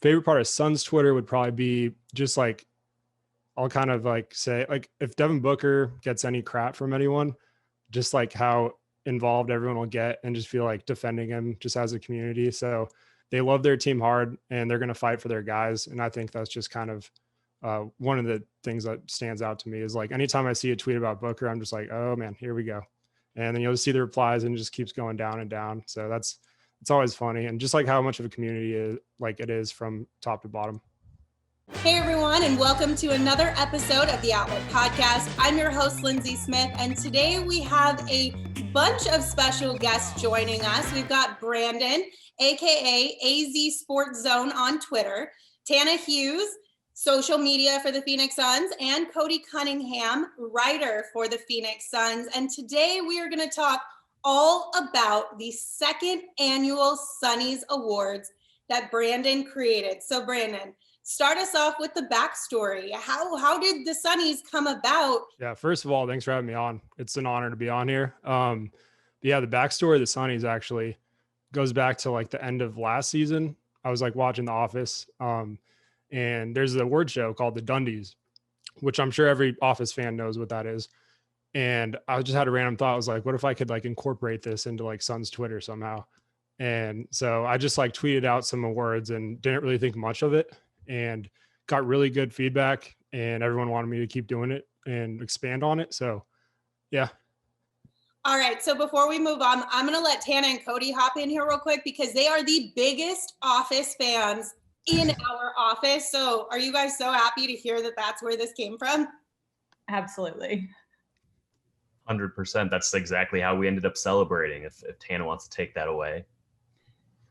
favorite part of Suns Twitter would probably be just like, I'll kind of like say, like, if Devin Booker gets any crap from anyone, just like how involved everyone will get and just feel like defending him just as a community. So they love their team hard and they're going to fight for their guys. And I think that's just kind of one of the things that stands out to me is like, anytime I see a tweet about Booker, I'm just like, oh man, here we go. And then you'll see the replies and it just keeps going down and down. So it's always funny. And just like how much of a community it is from top to bottom. Hey everyone, and welcome to another episode of the Outlet Podcast. I'm your host, Lindsay Smith, and today we have a bunch of special guests joining us. We've got Brandon, aka AZSportsZone on Twitter, Tana Hughes, social media for the Phoenix Suns, and Cody Cunningham, writer for the Phoenix Suns. And today we are going to talk all about the second annual Sunnies Awards that Brandon created. So Brandon, start us off with the backstory. How did the Sunnies come about? Yeah, first of all, thanks for having me on. It's an honor to be on here. Yeah, the backstory of the Sunnies actually goes back to like the end of last season. I was like watching The Office, and there's an award show called the Dundies, which I'm sure every Office fan knows what that is. And I just had a random thought. I was like, what if I could like incorporate this into like Suns Twitter somehow? And so I just like tweeted out some awards and didn't really think much of it, and got really good feedback, and everyone wanted me to keep doing it and expand on it. So yeah. All right. So before we move on, I'm going to let Tana and Cody hop in here real quick because they are the biggest Office fans in our office. So are you guys so happy to hear that that's where this came from? Absolutely. 100%. That's exactly how we ended up celebrating, if Tana wants to take that away.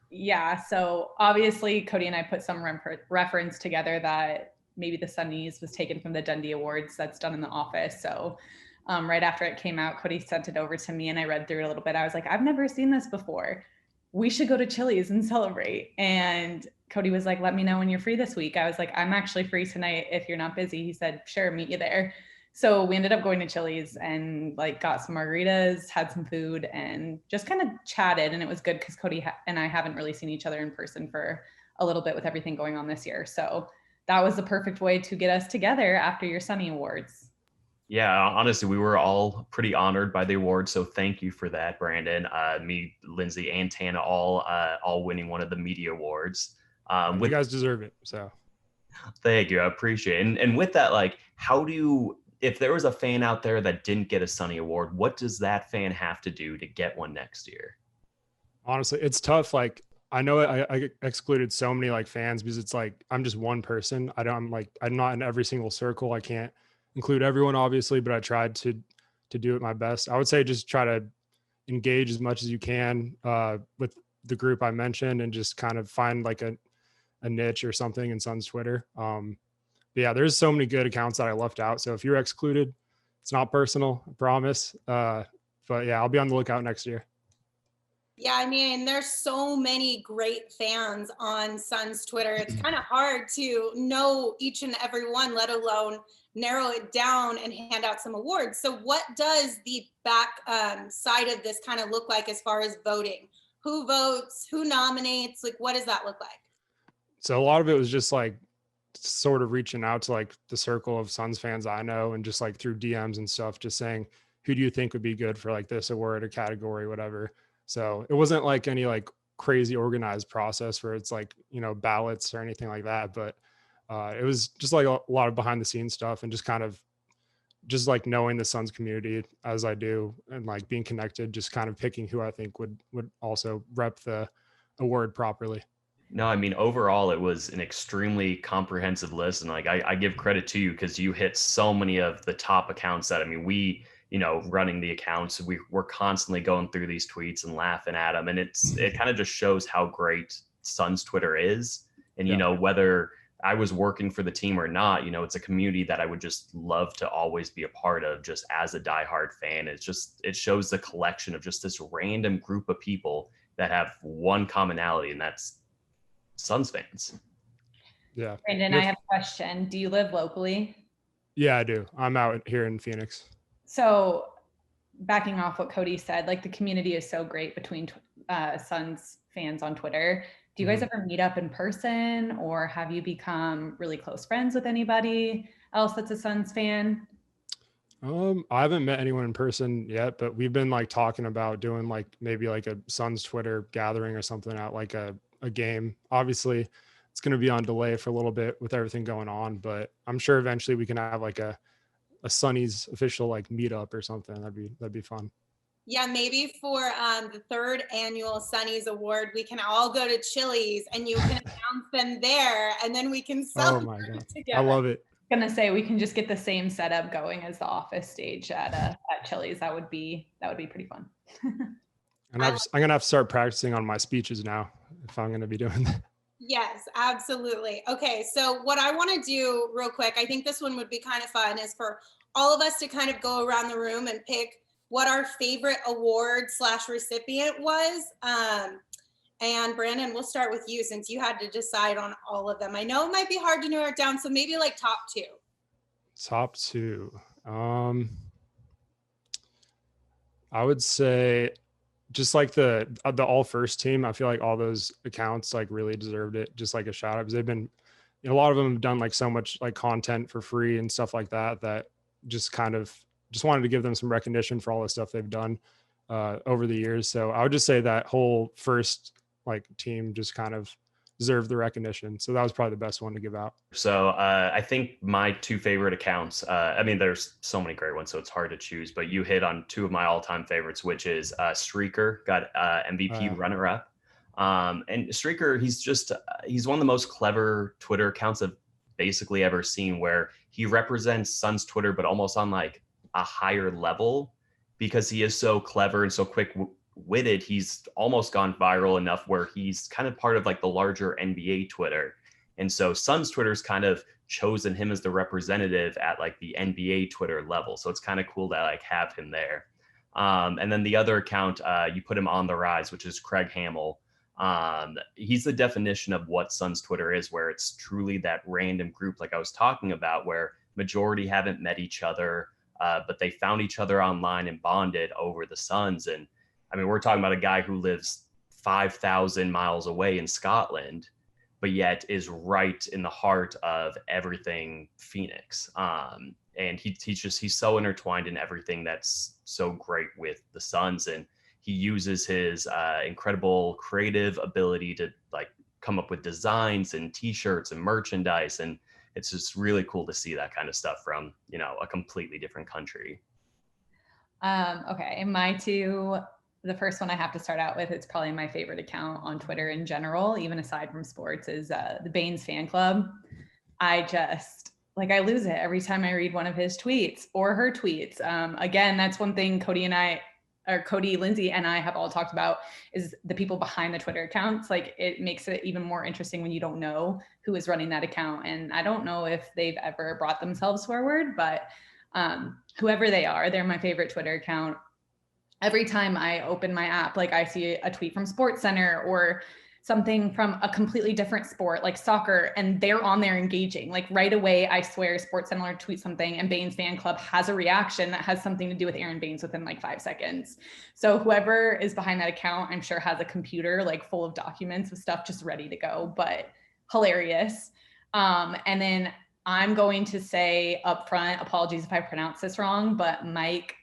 Yeah, so obviously Cody and I put some reference together that maybe the Sunnies was taken from the Dundee Awards that's done in The Office. So right after it came out, Cody sent it over to me and I read through it a little bit. I was like, I've never seen this before. We should go to Chili's and celebrate. And Cody was like, let me know when you're free this week. I was like, I'm actually free tonight if you're not busy. He said, sure, meet you there. So we ended up going to Chili's and like got some margaritas, had some food, and just kind of chatted. And it was good because Cody and I haven't really seen each other in person for a little bit with everything going on this year. So that was the perfect way to get us together after your Sunny Awards. Yeah, honestly, we were all pretty honored by the award. So thank you for that, Brandon. Me, Lindsay, and Tana all winning one of the media awards. You guys deserve it. So thank you. I appreciate it. And with that, like, if there was a fan out there that didn't get a Sunny Award, what does that fan have to do to get one next year? Honestly, it's tough. Like, I know I excluded so many like fans because it's like, I'm just one person. I'm not in every single circle. I can't include everyone obviously, but I tried to do it my best. I would say just try to engage as much as you can with the group I mentioned and just kind of find like a niche or something in Suns Twitter. But yeah, there's so many good accounts that I left out. So if you're excluded, it's not personal, I promise. But yeah, I'll be on the lookout next year. Yeah, I mean, there's so many great fans on Suns Twitter. It's kind of hard to know each and every one, let alone narrow it down and hand out some awards. So what does the back side of this kind of look like as far as voting? Who votes? Who nominates? Like, what does that look like? So a lot of it was just like sort of reaching out to like the circle of Suns fans I know, and just like through DMs and stuff, just saying, who do you think would be good for like this award or category, whatever. So it wasn't like any like crazy organized process where it's like, ballots or anything like that. But it was just like a lot of behind the scenes stuff and just kind of just like knowing the Suns community as I do and like being connected, just kind of picking who I think would also rep the award properly. No, I mean, overall, it was an extremely comprehensive list. And like, I give credit to you because you hit so many of the top accounts that, I mean, we, running the accounts, we're constantly going through these tweets and laughing at them. And it kind of just shows how great Suns Twitter is. And, whether I was working for the team or not, it's a community that I would just love to always be a part of just as a diehard fan. It shows the collection of just this random group of people that have one commonality, and that's Suns fans. Yeah. Brandon, I have a question. Do you live locally? Yeah, I do. I'm out here in Phoenix. So backing off what Cody said, like the community is so great between Suns fans on Twitter. Do Do you guys ever meet up in person, or have you become really close friends with anybody else that's a Suns fan? I haven't met anyone in person yet, but we've been like talking about doing like maybe like a Suns Twitter gathering or something at like a game. Obviously, it's going to be on delay for a little bit with everything going on, but I'm sure eventually we can have like a Sunny's official like meetup or something. That'd be fun. Yeah, maybe for the third annual Sunny's Award, we can all go to Chili's and you can announce them there, and then we can Oh celebrate my God. together. I love it. Gonna say we can just get the same setup going as the office stage at Chili's. That would be pretty fun. And I'm going to have to start practicing on my speeches now if I'm going to be doing that. Yes, absolutely. Okay, so what I want to do real quick, I think this one would be kind of fun, is for all of us to kind of go around the room and pick what our favorite award / recipient was. And Brandon, we'll start with you since you had to decide on all of them. I know it might be hard to narrow it down, so maybe like top two. Top two. I would say just like the all first team. I feel like all those accounts like really deserved it. Just like a shout out, because they've been, a lot of them have done like so much like content for free and stuff like that, that just kind of just wanted to give them some recognition for all the stuff they've done over the years. So I would just say that whole first like team just kind of deserved the recognition. So that was probably the best one to give out. So I think my two favorite accounts, I mean, there's so many great ones, so it's hard to choose, but you hit on two of my all-time favorites, which is Streaker, got MVP runner-up. And Streaker, he's one of the most clever Twitter accounts I've basically ever seen, where he represents Suns Twitter, but almost on like a higher level, because he is so clever and so quick-witted. He's almost gone viral enough where he's kind of part of like the larger NBA Twitter. And so Suns Twitter's kind of chosen him as the representative at like the NBA Twitter level. So it's kind of cool to like have him there. And then the other account, you put him on the rise, which is Craig Hamill. He's the definition of what Suns Twitter is, where it's truly that random group like I was talking about, where majority haven't met each other, but they found each other online and bonded over the Suns. And I mean, we're talking about a guy who lives 5,000 miles away in Scotland, but yet is right in the heart of everything Phoenix. And he's so intertwined in everything that's so great with the Suns. And he uses his incredible creative ability to like come up with designs and t-shirts and merchandise. And it's just really cool to see that kind of stuff from, a completely different country. Okay. My two, the first one I have to start out with, it's probably my favorite account on Twitter in general, even aside from sports, is the Baines fan club. I just I lose it every time I read one of his tweets or her tweets. Again, that's one thing Cody, Lindsay, and I have all talked about, is the people behind the Twitter accounts. Like, it makes it even more interesting when you don't know who is running that account. And I don't know if they've ever brought themselves forward, but whoever they are, they're my favorite Twitter account. Every time I open my app, like I see a tweet from SportsCenter or something from a completely different sport like soccer, and they're on there engaging. Like right away, I swear SportsCenter will tweet something and Baines fan club has a reaction that has something to do with Aaron Baines within like 5 seconds. So whoever is behind that account, I'm sure has a computer like full of documents with stuff just ready to go, but hilarious. And then I'm going to say upfront, apologies if I pronounce this wrong, but Mike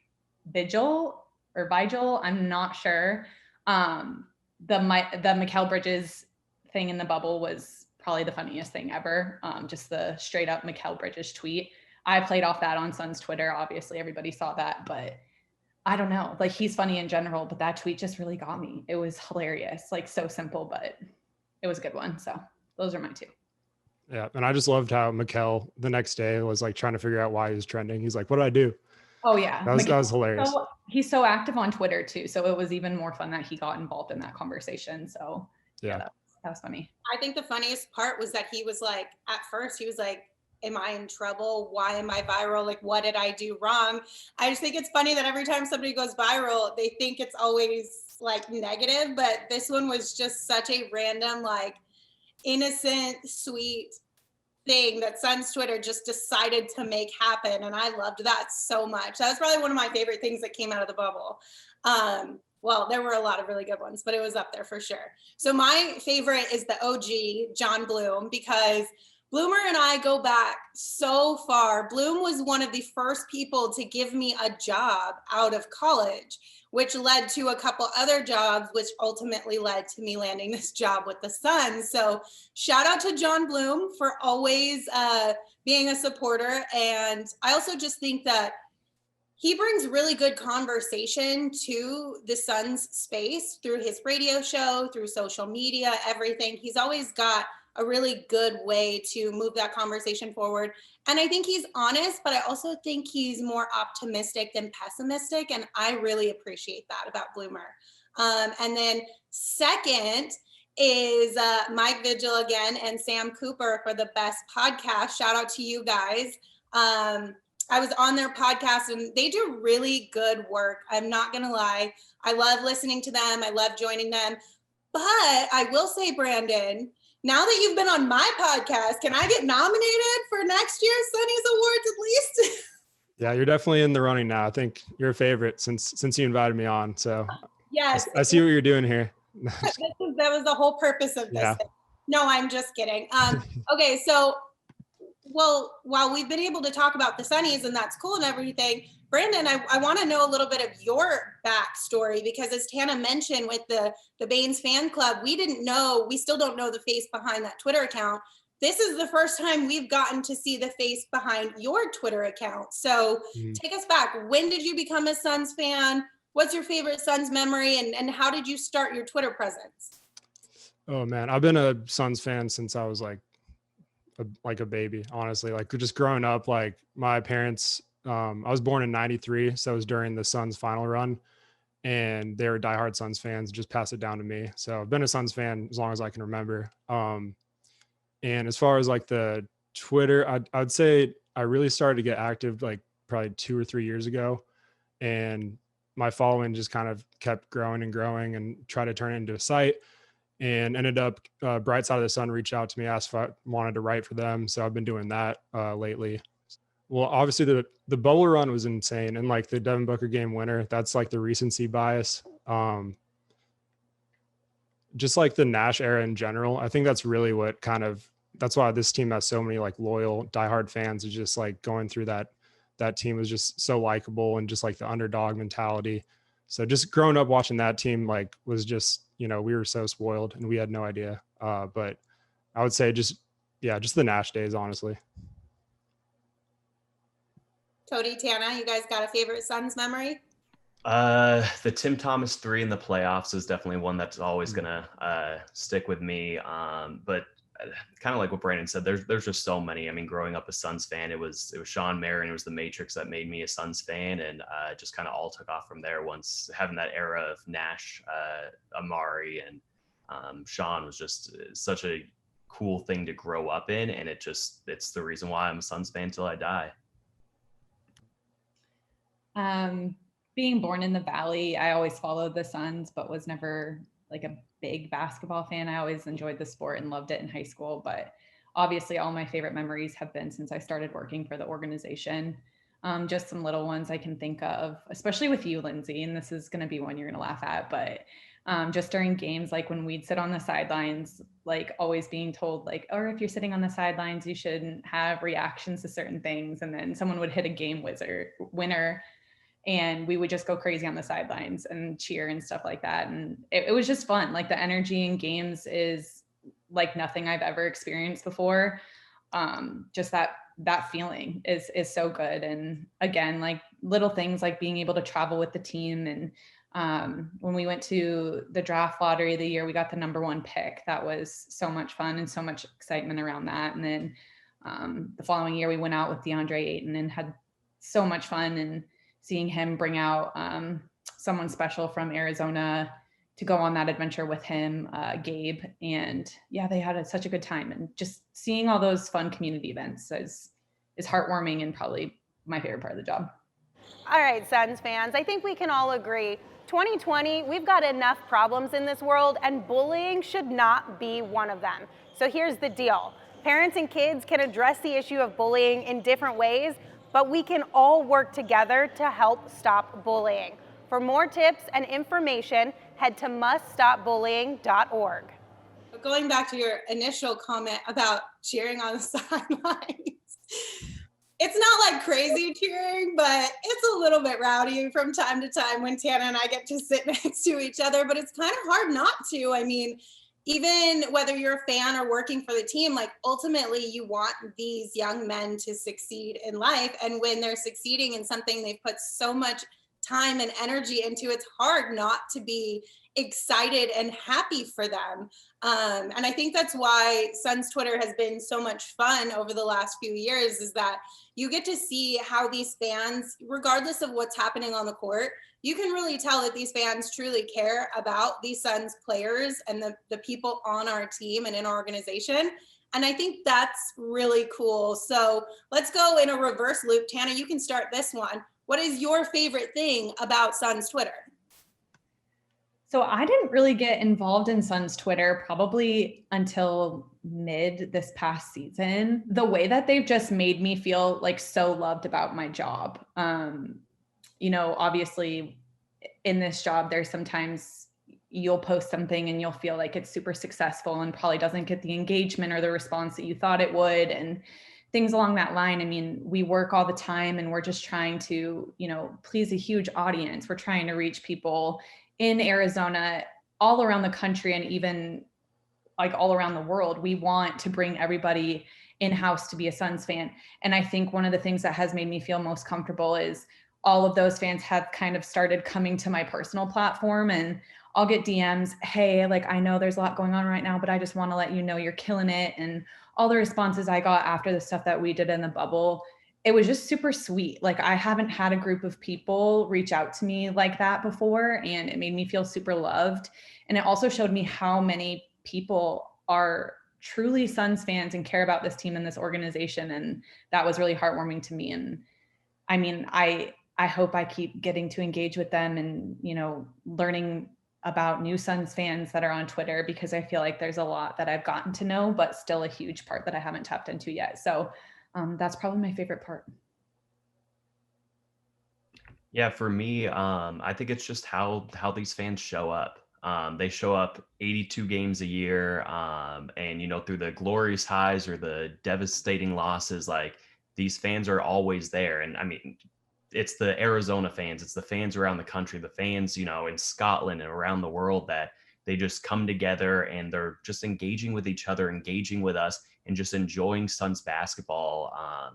Vigil, I'm not sure. The Mikal Bridges thing in the bubble was probably the funniest thing ever. Just the straight up Mikal Bridges tweet. I played off that on Suns Twitter. Obviously, everybody saw that, but I don't know. Like, he's funny in general, but that tweet just really got me. It was hilarious. Like, so simple, but it was a good one. So those are my two. Yeah, and I just loved how Mikal the next day was like trying to figure out why he was trending. He's like, "What do I do?" Oh yeah, that was hilarious. He's so active on Twitter too, so it was even more fun that he got involved in that conversation. So yeah, that was funny. I think the funniest part was that he was like, at first he was like, am I in trouble? Why am I viral? Like, what did I do wrong? I just think it's funny that every time somebody goes viral, they think it's always like negative, but this one was just such a random, like, innocent, sweet thing that Suns Twitter just decided to make happen. And I loved that so much. That was probably one of my favorite things that came out of the bubble. Well, there were a lot of really good ones, but it was up there for sure. So my favorite is the OG, John Bloom, because Bloomer and I go back so far. Bloom was one of the first people to give me a job out of college, which led to a couple other jobs, which ultimately led to me landing this job with the Suns. So shout out to John Bloom for always being a supporter. And I also just think that he brings really good conversation to the Suns space through his radio show, through social media, everything. He's always got a really good way to move that conversation forward. And I think he's honest, but I also think he's more optimistic than pessimistic. And I really appreciate that about Bloomer. And then second is Mike Vigil again and Sam Cooper for the best podcast. Shout out to you guys. I was on their podcast and they do really good work. I'm not going to lie. I love listening to them. I love joining them. But I will say, Brandon, now that you've been on my podcast, can I get nominated for next year's Sunny's Awards at least? Yeah, you're definitely in the running now. I think you're a favorite since you invited me on. So Yes. I see what you're doing here. That was the whole purpose of this. Yeah. No, I'm just kidding. Okay, so while we've been able to talk about the Sunnies and that's cool and everything, Brandon, I want to know a little bit of your backstory, because as Tana mentioned with the Baines fan club, we still don't know the face behind that Twitter account. This is the first time we've gotten to see the face behind your Twitter account. So take us back. When did you become a Suns fan? What's your favorite Suns memory, and how did you start your Twitter presence? Oh man, I've been a Suns fan since I was like a baby, honestly. Like just growing up, like my parents, I was born in 93, so it was during the Suns final run, and they were diehard Suns fans, just passed it down to me. So I've been a Suns fan as long as I can remember. And as far as like the Twitter, I'd say I really started to get active like probably 2 or 3 years ago, and my following just kind of kept growing and growing, and tried to turn it into a site. And ended up Bright Side of the Sun reached out to me, asked if I wanted to write for them. So I've been doing that lately. Well, obviously the bubble run was insane. And like the Devin Booker game winner, that's like the recency bias. Just like the Nash era in general, I think that's really what that's why this team has so many like loyal diehard fans. Is just like going through that team was just so likable, and just like the underdog mentality. So just growing up watching that team, like was just, we were so spoiled and we had no idea. But I would say just the Nash days, honestly. Cody, Tana, you guys got a favorite Suns memory? The Tim Thomas 3 in the playoffs is definitely one that's always gonna stick with me. But kind of like what Brandon said, there's just so many. I mean, growing up a Suns fan, it was Sean Marin, it was the Matrix that made me a Suns fan, and just kind of all took off from there. Once having that era of Nash, Amari, and Sean was just such a cool thing to grow up in, and it's the reason why I'm a Suns fan till I die. Being born in the Valley, I always followed the Suns, but was never like a big basketball fan. I always enjoyed the sport and loved it in high school, but obviously all my favorite memories have been since I started working for the organization. Just some little ones I can think of, especially with you, Lindsay, and this is going to be one you're going to laugh at, but just during games, like when we'd sit on the sidelines, like always being told like, or if you're sitting on the sidelines, you shouldn't have reactions to certain things. And then someone would hit a game winner, and we would just go crazy on the sidelines and cheer and stuff like that. And it was just fun. Like the energy in games is like nothing I've ever experienced before. Just that feeling is so good. And again, like little things like being able to travel with the team. And when we went to the draft lottery the year we got the #1 pick, that was so much fun and so much excitement around that. And then the following year we went out with DeAndre Ayton and had so much fun, and seeing him bring out someone special from Arizona to go on that adventure with him, Gabe. And yeah, they had such a good time. And just seeing all those fun community events is heartwarming and probably my favorite part of the job. All right, Suns fans, I think we can all agree 2020, we've got enough problems in this world, and bullying should not be one of them. So here's the deal. Parents and kids can address the issue of bullying in different ways, but we can all work together to help stop bullying. For more tips and information, head to muststopbullying.org. Going back to your initial comment about cheering on the sidelines, it's not like crazy cheering, but it's a little bit rowdy from time to time when Tana and I get to sit next to each other, but it's kind of hard not to. I mean, even whether you're a fan or working for the team, like ultimately you want these young men to succeed in life. And when they're succeeding in something they've put so much time and energy into, it's hard not to be excited and happy for them. And I think that's why Suns Twitter has been so much fun over the last few years, is that you get to see how these fans, regardless of what's happening on the court, you can really tell that these fans truly care about these Suns players and the people on our team and in our organization. And I think that's really cool. So let's go in a reverse loop. Tana, you can start this one. What is your favorite thing about Suns Twitter? So I didn't really get involved in Suns Twitter probably until mid this past season. The way that they've just made me feel like so loved about my job. Obviously in this job, there's sometimes you'll post something and you'll feel like it's super successful and probably doesn't get the engagement or the response that you thought it would, and things along that line. I mean, we work all the time and we're just trying to, please a huge audience. We're trying to reach people in Arizona, all around the country, and even like all around the world. We want to bring everybody in-house to be a Suns fan. And I think one of the things that has made me feel most comfortable is all of those fans have kind of started coming to my personal platform, and I'll get DMs, hey, like, I know there's a lot going on right now, but I just want to let you know you're killing it. And all the responses I got after the stuff that we did in the bubble, it was just super sweet. Like, I haven't had a group of people reach out to me like that before, and it made me feel super loved. And it also showed me how many people are truly Suns fans and care about this team and this organization. And that was really heartwarming to me. And I mean, I hope I keep getting to engage with them and, learning about new Suns fans that are on Twitter, because I feel like there's a lot that I've gotten to know, but still a huge part that I haven't tapped into yet. So that's probably my favorite part. Yeah, for me, I think it's just how these fans show up. They show up 82 games a year, and through the glorious highs or the devastating losses, like, these fans are always there. And I mean, it's the Arizona fans, it's the fans around the country, the fans, in Scotland and around the world, that they just come together and they're just engaging with each other, engaging with us, and just enjoying Suns basketball.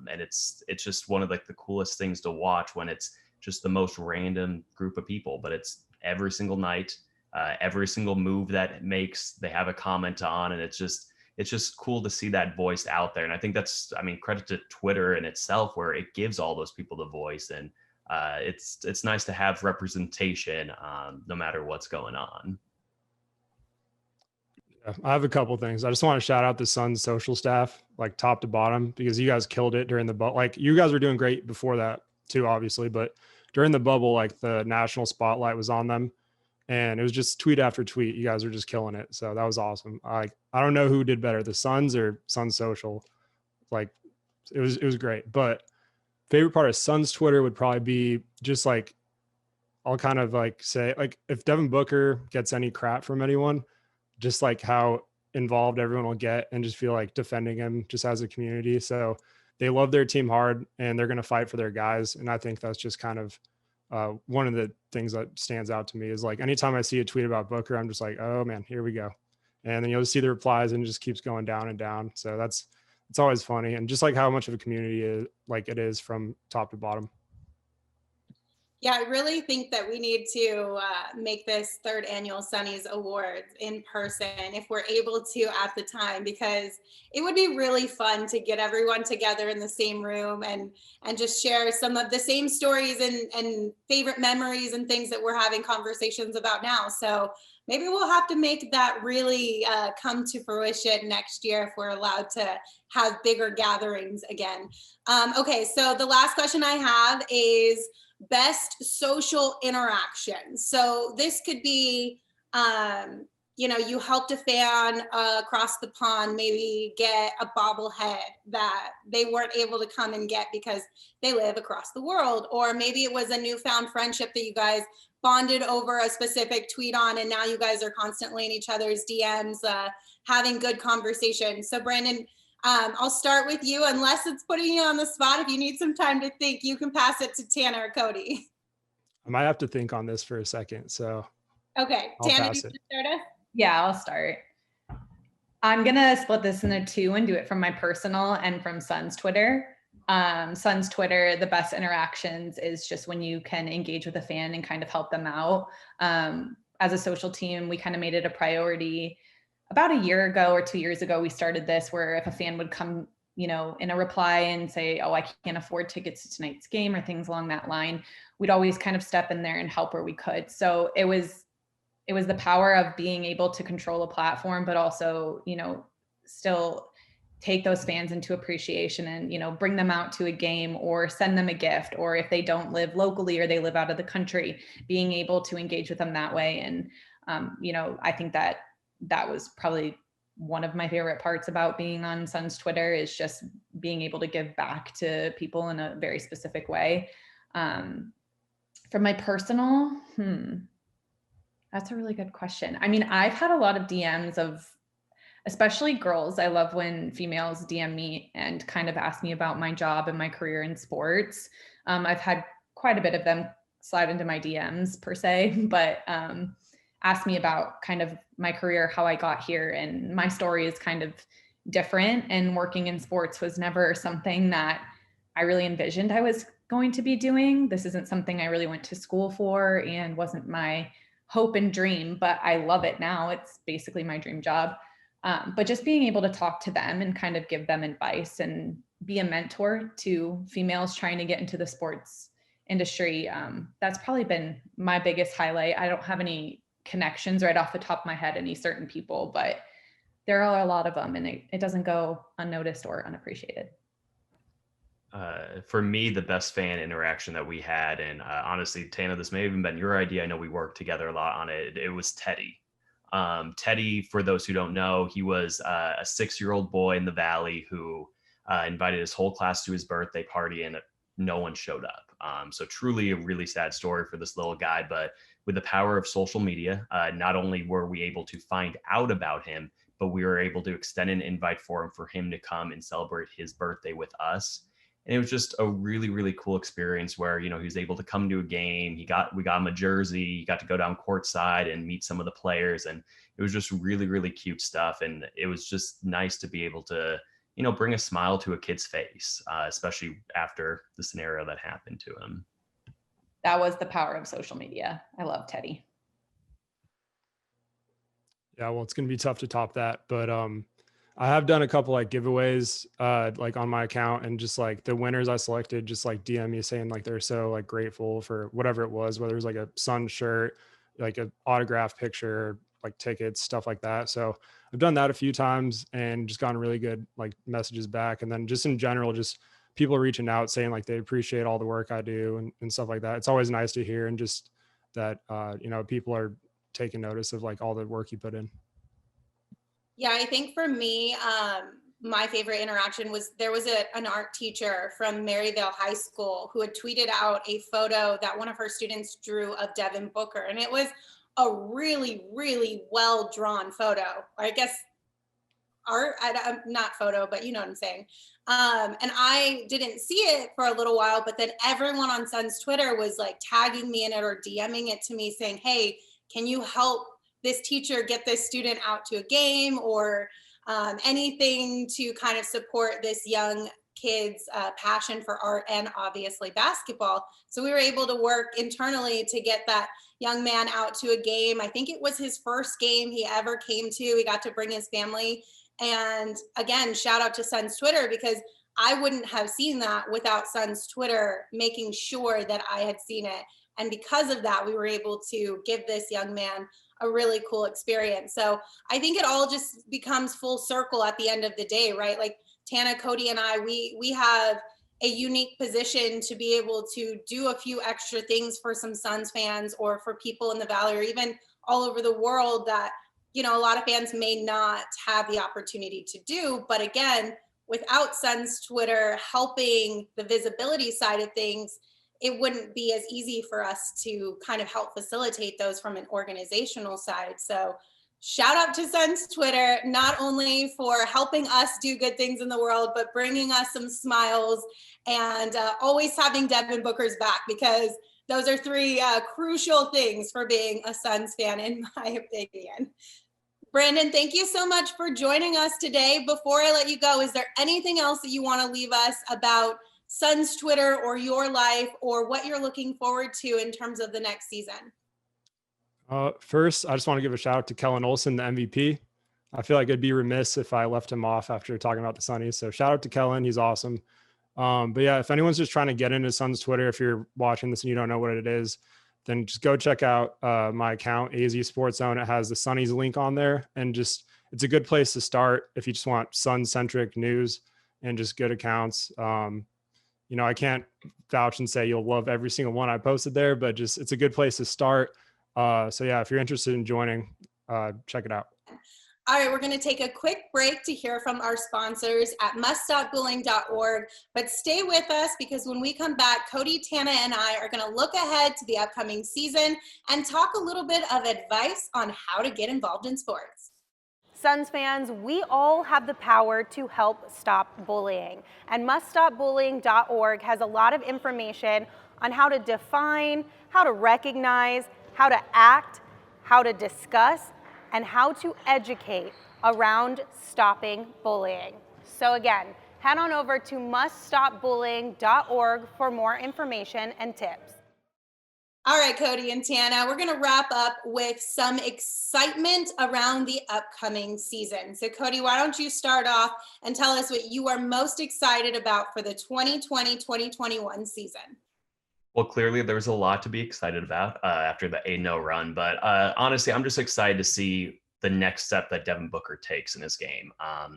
And it's just one of the coolest things to watch, when it's just the most random group of people, but it's every single night, every single move that makes, they have a comment on, and it's just cool to see that voice out there. And I think that's, credit to Twitter in itself, where it gives all those people the voice. And it's nice to have representation, no matter what's going on. Yeah, I have a couple things. I just want to shout out the Suns social staff, like top to bottom, because you guys killed it during the bubble. Like, you guys were doing great before that too, obviously, but during the bubble, like, the national spotlight was on them. And it was just tweet after tweet. You guys were just killing it. So that was awesome. I don't know who did better, the Suns or Suns Social. Like, it was great. But favorite part of Suns Twitter would probably be just like, I'll kind of like say, like, if Devin Booker gets any crap from anyone, just like how involved everyone will get and just feel like defending him just as a community. So they love their team hard and they're going to fight for their guys. And I think that's just kind of one of the things that stands out to me, is like, anytime I see a tweet about Booker, I'm just like, oh man, here we go. And then you'll see the replies and it just keeps going down and down. So it's always funny. And just like how much of a community it is from top to bottom. Yeah, I really think that we need to make this third annual Sunnies Awards in person, if we're able to at the time, because it would be really fun to get everyone together in the same room and just share some of the same stories and favorite memories and things that we're having conversations about now. So maybe we'll have to make that really come to fruition next year if we're allowed to have bigger gatherings again. Okay, so the last question I have is best social interaction. So this could be you helped a fan across the pond maybe get a bobblehead that they weren't able to come and get because they live across the world. Or maybe it was a newfound friendship that you guys bonded over a specific tweet on, and now you guys are constantly in each other's DMs, having good conversation. So Brandon, I'll start with you, unless it's putting you on the spot. If you need some time to think, you can pass it to Tana or Cody. I might have to think on this for a second. So okay, I'll Tana, do pass you it. want to start us? Yeah, I'll start. I'm going to split this into two and do it from my personal and from Sun's Twitter. Sun's Twitter, the best interactions is just when you can engage with a fan and kind of help them out. As a social team, we kind of made it a priority. About a year ago or 2 years ago, we started this where if a fan would come, in a reply and say, oh, I can't afford tickets to tonight's game or things along that line, we'd always kind of step in there and help where we could. So it was the power of being able to control a platform, but also, still take those fans into appreciation and, bring them out to a game or send them a gift, or if they don't live locally or they live out of the country, being able to engage with them that way. And, I think that was probably one of my favorite parts about being on Sun's Twitter, is just being able to give back to people in a very specific way. For my personal, that's a really good question. I mean, I've had a lot of DMs of, especially girls. I love when females DM me and kind of ask me about my job and my career in sports. I've had quite a bit of them slide into my DMs per se, but ask me about kind of my career, how I got here. And my story is kind of different. And working in sports was never something that I really envisioned I was going to be doing. This isn't something I really went to school for and wasn't my hope and dream, but I love it now. It's basically my dream job. But just being able to talk to them and kind of give them advice and be a mentor to females trying to get into the sports industry, that's probably been my biggest highlight. I don't have any connections right off the top of my head, any certain people, but there are a lot of them, and it doesn't go unnoticed or unappreciated. For me, the best fan interaction that we had, and honestly, Tana, this may have even been your idea. I know we worked together a lot on it. It was Teddy. Teddy, for those who don't know, he was a 6-year-old boy in the Valley who invited his whole class to his birthday party, and no one showed up. So truly a really sad story for this little guy. But with the power of social media, not only were we able to find out about him, but we were able to extend an invite for him to come and celebrate his birthday with us. And it was just a really, really cool experience where, he was able to come to a game. We got him a jersey. He got to go down courtside and meet some of the players. And it was just really, really cute stuff. And it was just nice to be able to, bring a smile to a kid's face, especially after the scenario that happened to him. That was the power of social media. I love Teddy. Yeah, well, it's going to be tough to top that, but I have done a couple like giveaways like on my account, and just like the winners I selected just like DM me saying like they're so like grateful for whatever it was, whether it was like a Sun shirt, like an autograph picture, like tickets, stuff like that. So I've done that a few times and just gotten really good like messages back. And then just in general, just people reaching out saying like they appreciate all the work I do and stuff like that. It's always nice to hear, and just that people are taking notice of like all the work you put in. Yeah, I think for me, my favorite interaction was there was an art teacher from Maryvale High School who had tweeted out a photo that one of her students drew of Devin Booker. And it was a really, really well drawn photo. Or I guess art, not photo, but you know what I'm saying. And I didn't see it for a little while, but then everyone on Sun's Twitter was like tagging me in it or DMing it to me saying, hey, can you help this teacher get this student out to a game, or anything to kind of support this young kid's passion for art and obviously basketball. So we were able to work internally to get that young man out to a game. I think it was his first game he ever came to. He got to bring his family. And again, shout out to Sun's Twitter, because I wouldn't have seen that without Sun's Twitter making sure that I had seen it. And because of that, we were able to give this young man a really cool experience. So I think it all just becomes full circle at the end of the day, right? Like Tana, Cody, and I, we have a unique position to be able to do a few extra things for some Suns fans or for people in the Valley or even all over the world that a lot of fans may not have the opportunity to do. But again, without Suns Twitter helping the visibility side of things, it wouldn't be as easy for us to kind of help facilitate those from an organizational side. So shout out to Suns Twitter, not only for helping us do good things in the world, but bringing us some smiles and always having Devin Booker's back, because those are three crucial things for being a Suns fan, in my opinion. Brandon, thank you so much for joining us today. Before I let you go, is there anything else that you want to leave us about Suns Twitter or your life, or what you're looking forward to in terms of the next season? First, I just want to give a shout out to Kellen Olson, the MVP. I feel like I'd be remiss if I left him off after talking about the Sunnies. So shout out to Kellen. He's awesome. But yeah, if anyone's just trying to get into Suns Twitter, if you're watching this and you don't know what it is, then just go check out my account, AZSportsZone. It has the Sunnies link on there, and just it's a good place to start if you just want Sun-centric news and just good accounts. I can't vouch and say you'll love every single one I posted there, but just it's a good place to start. So yeah, if you're interested in joining, check it out. All right, we're going to take a quick break to hear from our sponsors at muststopbullying.org, but stay with us, because when we come back, Cody, Tana, and I are going to look ahead to the upcoming season and talk a little bit of advice on how to get involved in sports. Suns fans, we all have the power to help stop bullying, and muststopbullying.org has a lot of information on how to define, how to recognize, how to act, how to discuss, and how to educate around stopping bullying. So again, head on over to muststopbullying.org for more information and tips. All right, Cody and Tana, we're going to wrap up with some excitement around the upcoming season. So Cody, why don't you start off and tell us what you are most excited about for the 2020-2021 season? Well, clearly there's a lot to be excited about after the 8-0 run, but honestly, I'm just excited to see the next step that Devin Booker takes in his game.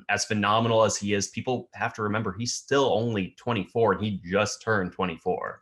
As phenomenal as he is, people have to remember he's still only 24 and he just turned 24.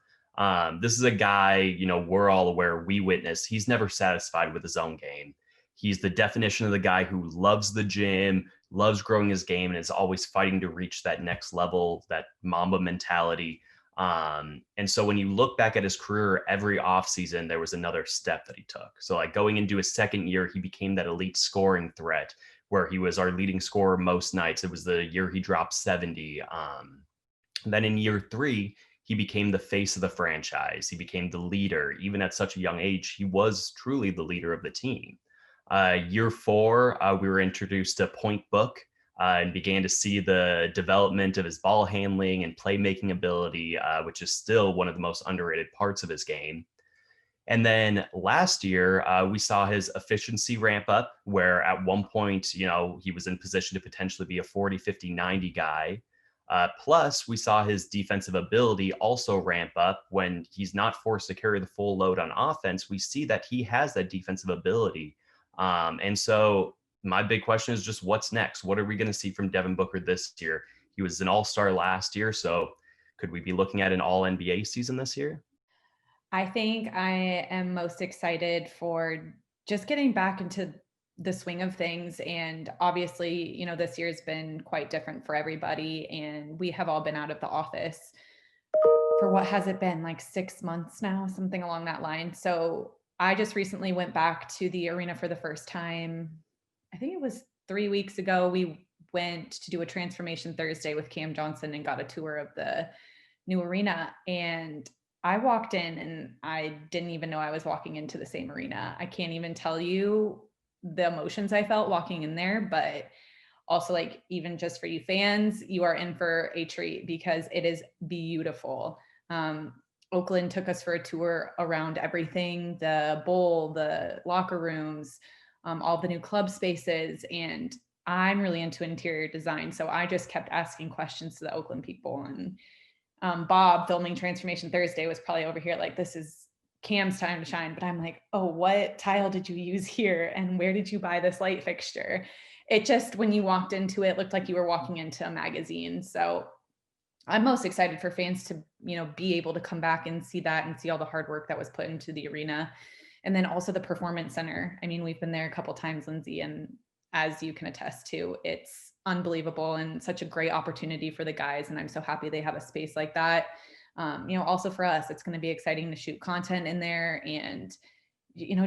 This is a guy, we're all aware, we witnessed, he's never satisfied with his own game. He's the definition of the guy who loves the gym, loves growing his game, and is always fighting to reach that next level, that Mamba mentality. And so when you look back at his career, every offseason, there was another step that he took. So like going into his second year, he became that elite scoring threat where he was our leading scorer most nights. It was the year he dropped 70. Then in year 3, he became the face of the franchise. He became the leader. Even at such a young age, he was truly the leader of the team. Year 4, we were introduced to Point Book. And began to see the development of his ball handling and playmaking ability, which is still one of the most underrated parts of his game. And then last year, we saw his efficiency ramp up, where at one point, he was in position to potentially be a 40, 50, 90 guy. Plus, we saw his defensive ability also ramp up when he's not forced to carry the full load on offense. We see that he has that defensive ability. And so my big question is just what's next? What are we going to see from Devin Booker this year? He was an all-star last year, so could we be looking at an all-NBA season this year? I think I am most excited for just getting back into the swing of things. And obviously, this year's been quite different for everybody. And we have all been out of the office for what has it been, like 6 months now, something along that line. So I just recently went back to the arena for the first time. I think it was 3 weeks ago. We went to do a transformation Thursday with Cam Johnson and got a tour of the new arena. And I walked in and I didn't even know I was walking into the same arena. I can't even tell you the emotions I felt walking in there, but also like even just for you fans, you are in for a treat because it is beautiful. Oakland took us for a tour around everything, the bowl, the locker rooms, all the new club spaces. And I'm really into interior design. So I just kept asking questions to the Oakland people. And Bob, filming Transformation Thursday, was probably over here like, this is Cam's time to shine. But I'm like, oh, what tile did you use here? And where did you buy this light fixture? It just, when you walked into it, looked like you were walking into a magazine. So I'm most excited for fans to, be able to come back and see that and see all the hard work that was put into the arena. And then also the Performance Center. I mean, we've been there a couple times, Lindsay, and as you can attest to, it's unbelievable and such a great opportunity for the guys. And I'm so happy they have a space like that. Also for us, it's going to be exciting to shoot content in there, and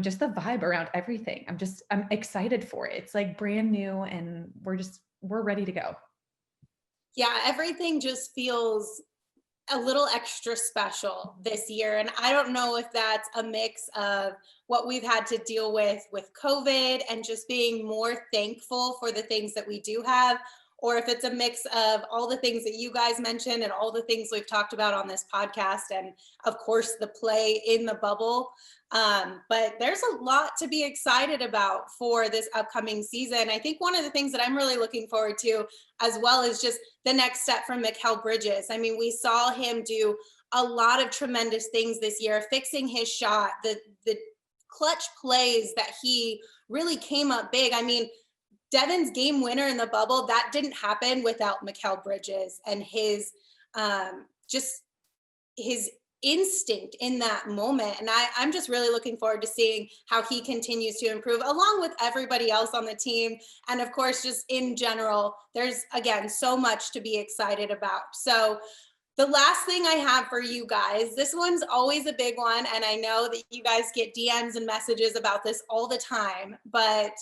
just the vibe around everything. I'm excited for it. It's like brand new, and we're ready to go. Yeah, everything just feels a little extra special this year. And I don't know if that's a mix of what we've had to deal with COVID and just being more thankful for the things that we do have, or if it's a mix of all the things that you guys mentioned and all the things we've talked about on this podcast, and of course the play in the bubble. But there's a lot to be excited about for this upcoming season. I think one of the things that I'm really looking forward to as well is just the next step from Mikal Bridges. I mean, we saw him do a lot of tremendous things this year, fixing his shot, the clutch plays that he really came up big. I mean, Devin's game winner in the bubble, that didn't happen without Mikal Bridges and his just his instinct in that moment. And I'm just really looking forward to seeing how he continues to improve along with everybody else on the team. And of course, just in general, there's, again, so much to be excited about. So the last thing I have for you guys, this one's always a big one, and I know that you guys get DMs and messages about this all the time, but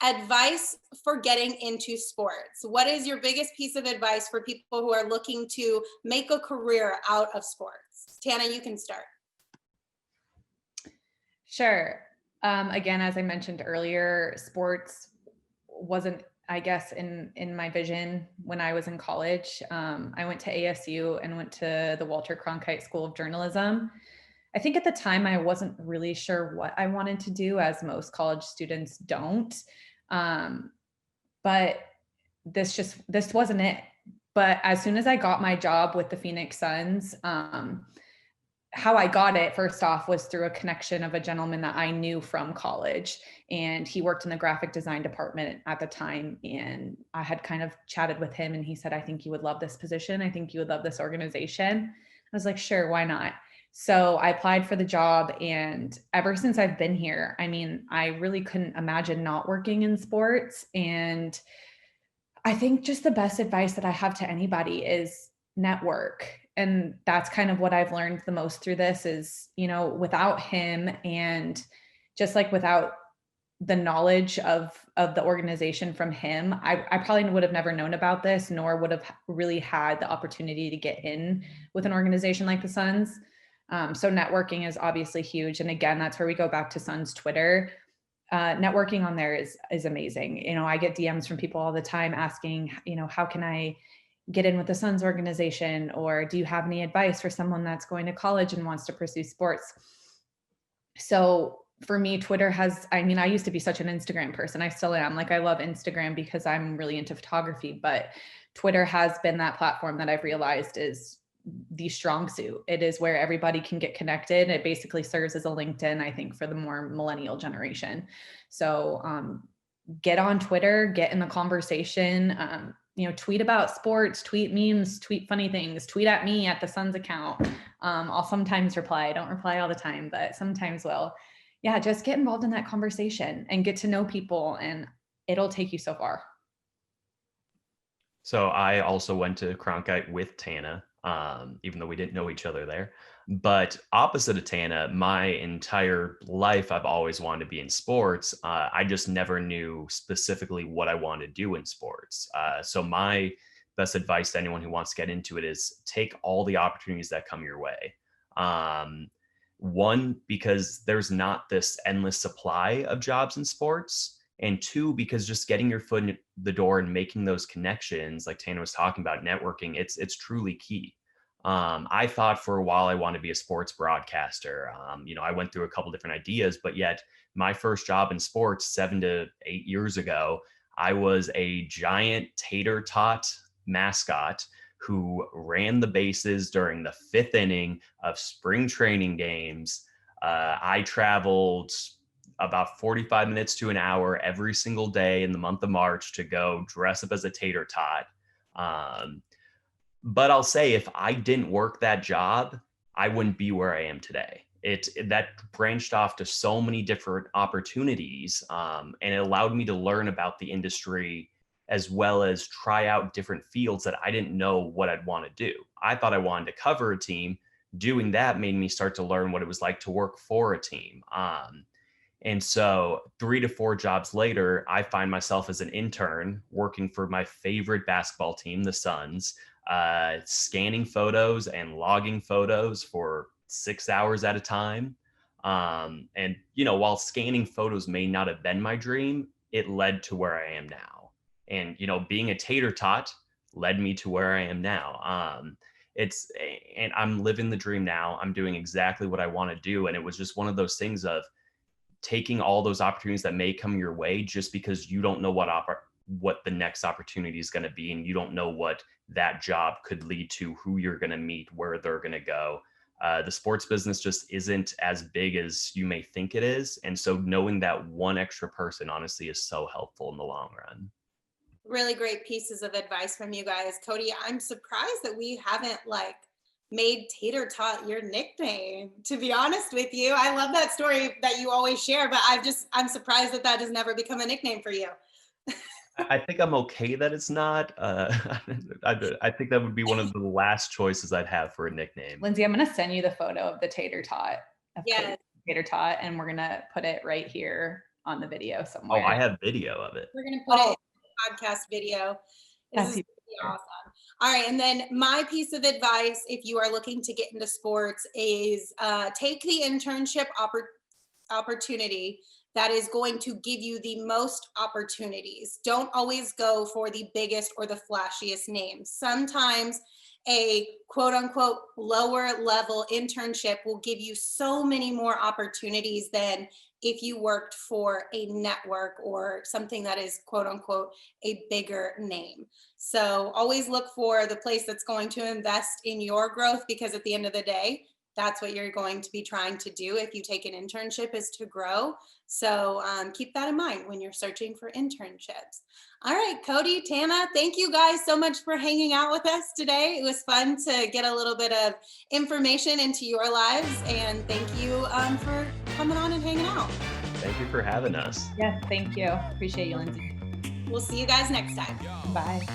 advice for getting into sports. What is your biggest piece of advice for people who are looking to make a career out of sports? Tana, you can start. Sure. Again, as I mentioned earlier, sports wasn't, I guess, in my vision when I was in college. I went to ASU and went to the Walter Cronkite School of Journalism. I think at the time I wasn't really sure what I wanted to do, as most college students don't. But this wasn't it. But as soon as I got my job with the Phoenix Suns, how I got it, first off, was through a connection of a gentleman that I knew from college, and he worked in the graphic design department at the time. And I had kind of chatted with him, and he said, I think you would love this position. I think you would love this organization. I was like, sure, why not? So I applied for the job, and ever since I've been here, I mean, I really couldn't imagine not working in sports. And I think just the best advice that I have to anybody is network. And that's kind of what I've learned the most through this is, without him, and just like without the knowledge of the organization from him, I probably would have never known about this, nor would have really had the opportunity to get in with an organization like the Suns. So networking is obviously huge. And again, that's where we go back to Suns Twitter. Networking on there is amazing. I get DMs from people all the time asking, how can I get in with the Suns organization? Or do you have any advice for someone that's going to college and wants to pursue sports? So for me, Twitter I used to be such an Instagram person. I still am. Like, I love Instagram because I'm really into photography, but Twitter has been that platform that I've realized is the strong suit. It is where everybody can get connected. It basically serves as a LinkedIn, I think, for the more millennial generation. So get on Twitter, get in the conversation, tweet about sports, tweet memes, tweet funny things, tweet at me at the Suns account. I'll sometimes reply. I don't reply all the time, but sometimes will. Yeah, just get involved in that conversation and get to know people, and it'll take you so far. So I also went to Cronkite with Tana, even though we didn't know each other there. But opposite of Tana, my entire life, I've always wanted to be in sports. I just never knew specifically what I wanted to do in sports. So my best advice to anyone who wants to get into it is take all the opportunities that come your way. One, because there's not this endless supply of jobs in sports. And two, because just getting your foot in the door and making those connections, like Tana was talking about, networking, it's truly key. I thought for a while I wanted to be a sports broadcaster. I went through a couple different ideas, but yet my first job in sports 7 to 8 years ago, I was a giant tater tot mascot who ran the bases during the 5th inning of spring training games. I traveled about 45 minutes to an hour every single day in the month of March to go dress up as a tater tot. But I'll say, if I didn't work that job, I wouldn't be where I am today. that branched off to so many different opportunities, and it allowed me to learn about the industry as well as try out different fields that I didn't know what I'd want to do. I thought I wanted to cover a team. Doing that made me start to learn what it was like to work for a team. And so 3 to 4 jobs later, I find myself as an intern working for my favorite basketball team, the Suns, scanning photos and logging photos for 6 hours at a time. And, while scanning photos may not have been my dream, it led to where I am now. And, being a tater tot led me to where I am now. And I'm living the dream now. I'm doing exactly what I want to do. And it was just one of those things of taking all those opportunities that may come your way, just because you don't know what the next opportunity is going to be. And you don't know what that job could lead to, who you're going to meet, where they're going to go. The sports business just isn't as big as you may think it is. And so knowing that one extra person, honestly, is so helpful in the long run. Really great pieces of advice from you guys. Cody, I'm surprised that we haven't made Tater Tot your nickname, to be honest with you. I love that story that you always share, but I'm surprised that has never become a nickname for you. I think I'm okay that it's not. I think that would be one of the last choices I'd have for a nickname. Lindsay, I'm going to send you the photo of the Tater Tot. Yes. Tater Tot, and we're going to put it right here on the video somewhere. Oh, I have video of it. We're going to put it in the podcast video. This is going to be awesome. All right. And then my piece of advice, if you are looking to get into sports, is take the internship opportunity that is going to give you the most opportunities. Don't always go for the biggest or the flashiest names. Sometimes a quote unquote lower level internship will give you so many more opportunities than if you worked for a network or something that is quote unquote a bigger name. So always look for the place that's going to invest in your growth, because at the end of the day, that's what you're going to be trying to do if you take an internship, is to grow. So keep that in mind when you're searching for internships. All right, Cody, Tana, thank you guys so much for hanging out with us today. It was fun to get a little bit of information into your lives, and thank you for coming on and hanging out. Thank you for having us. Yes, thank you. Appreciate you, Lindsay. We'll see you guys next time. Bye.